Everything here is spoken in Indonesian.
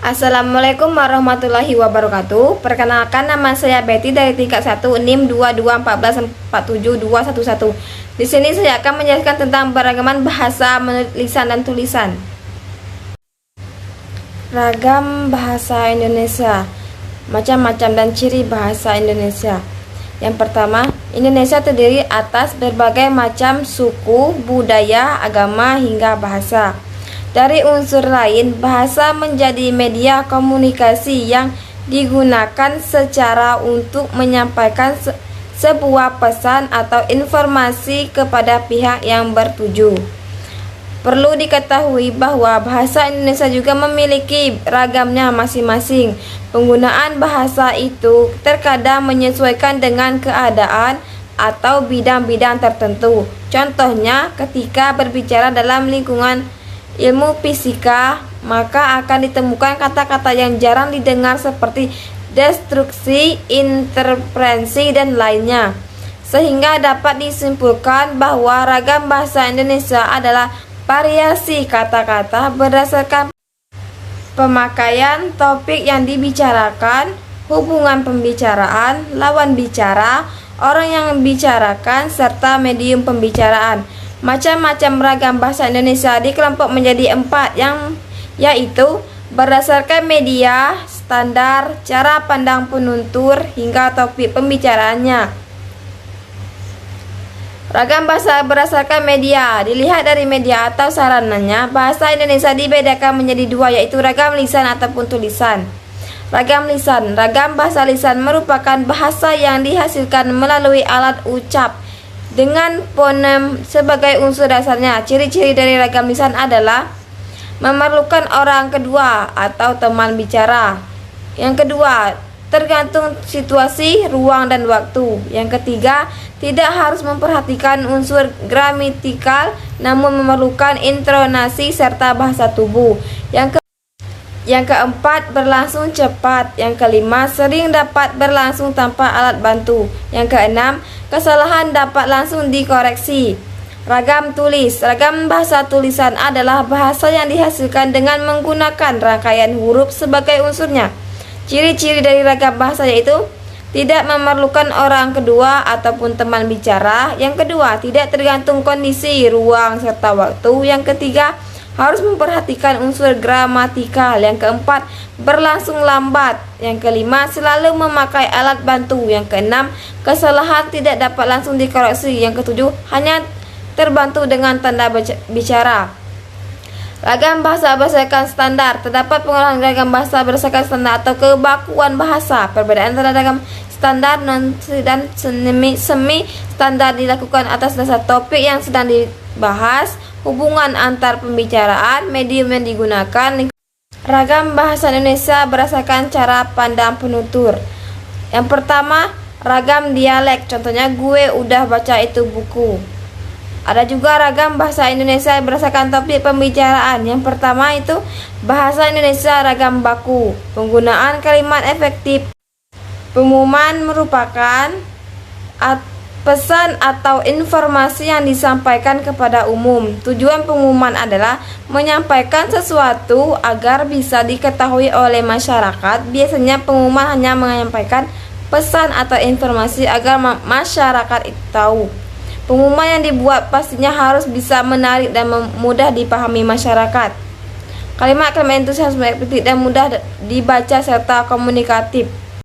Assalamualaikum warahmatullahi wabarakatuh. Perkenalkan, nama saya Betty dari tingkat 1 NIM 224147211. Di sini saya akan menjelaskan tentang beragaman bahasa menurut lisan dan tulisan. Ragam bahasa Indonesia, macam-macam dan ciri bahasa Indonesia. Yang pertama, Indonesia terdiri atas berbagai macam suku, budaya, agama hingga bahasa. Dari unsur lain, bahasa menjadi media komunikasi yang digunakan secara untuk menyampaikan sebuah pesan atau informasi kepada pihak yang bertuju. Perlu diketahui bahwa bahasa Indonesia juga memiliki ragamnya masing-masing. Penggunaan bahasa itu terkadang menyesuaikan dengan keadaan atau bidang-bidang tertentu. Contohnya, ketika berbicara dalam lingkungan ilmu fisika, maka akan ditemukan kata-kata yang jarang didengar seperti destruksi, interferensi, dan lainnya. Sehingga dapat disimpulkan bahwa ragam bahasa Indonesia adalah variasi kata-kata berdasarkan pemakaian topik yang dibicarakan, hubungan pembicaraan, lawan bicara, orang yang membicarakan, serta medium pembicaraan. Macam-macam ragam bahasa Indonesia dikelompok menjadi 4, yaitu berdasarkan media, standar, cara pandang penutur, hingga topik pembicaraannya. Ragam bahasa berdasarkan media. Dilihat dari media atau sarananya, bahasa Indonesia dibedakan menjadi 2, yaitu ragam lisan ataupun tulisan. Ragam lisan. Ragam bahasa lisan merupakan bahasa yang dihasilkan melalui alat ucap dengan fonem sebagai unsur dasarnya. Ciri-ciri dari ragam lisan adalah memerlukan orang kedua atau teman bicara. Yang kedua, tergantung situasi, ruang, dan waktu. Yang ketiga, tidak harus memperhatikan unsur gramatikal, namun memerlukan intonasi serta bahasa tubuh. Yang keempat, berlangsung cepat. Yang kelima, sering dapat berlangsung tanpa alat bantu. Yang keenam, kesalahan dapat langsung dikoreksi. Ragam tulis. Ragam bahasa tulisan adalah bahasa yang dihasilkan dengan menggunakan rangkaian huruf sebagai unsurnya. Ciri-ciri dari ragam bahasa yaitu tidak memerlukan orang kedua ataupun teman bicara. Yang kedua, tidak tergantung kondisi, ruang, serta waktu. Yang ketiga, harus memperhatikan unsur gramatikal. Yang keempat, berlangsung lambat. Yang kelima, selalu memakai alat bantu. Yang keenam, kesalahan tidak dapat langsung dikoreksi. Yang ketujuh, hanya terbantu dengan tanda bicara. Ragam bahasa berdasarkan standar. Terdapat pengolahan ragam bahasa berdasarkan standar atau kebakuan bahasa. Perbedaan antara ragam standar, non dan semi standar dilakukan atas dasar topik yang sedang dibahas, hubungan antar pembicaraan, medium yang digunakan. Ragam bahasa Indonesia berdasarkan cara pandang penutur. Yang pertama, ragam dialek. Contohnya, gue udah baca itu buku. Ada juga ragam bahasa Indonesia berdasarkan topik pembicaraan. Yang pertama itu bahasa Indonesia ragam baku. Penggunaan kalimat efektif. Pengumuman merupakan pesan atau informasi yang disampaikan kepada umum. Tujuan pengumuman adalah menyampaikan sesuatu agar bisa diketahui oleh masyarakat. Biasanya pengumuman hanya menyampaikan pesan atau informasi agar masyarakat itu tahu. Pengumuman yang dibuat pastinya harus bisa menarik dan mudah dipahami masyarakat. Kalimat-kalimat itu harus efektif dan mudah dibaca serta komunikatif.